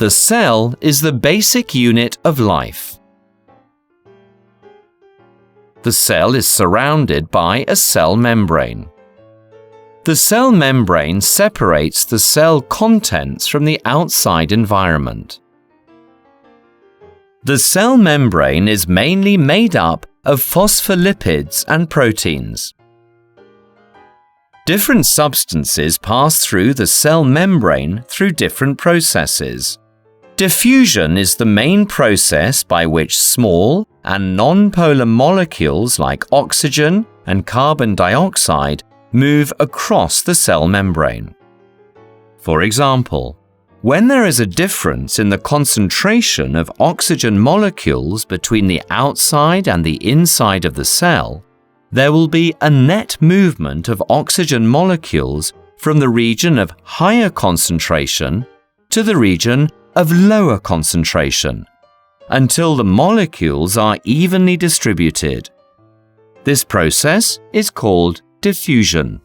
The cell is the basic unit of life. The cell is surrounded by a cell membrane. The cell membrane separates the cell contents from the outside environment. The cell membrane is mainly made up of phospholipids and proteins. Different substances pass through the cell membrane through different processes. Diffusion is the main process by which small and non-polar molecules like oxygen and carbon dioxide move across the cell membrane. For example, when there is a difference in the concentration of oxygen molecules between the outside and the inside of the cell, there will be a net movement of oxygen molecules from the region of higher concentration to the region of lower concentration, until the molecules are evenly distributed. This process is called diffusion.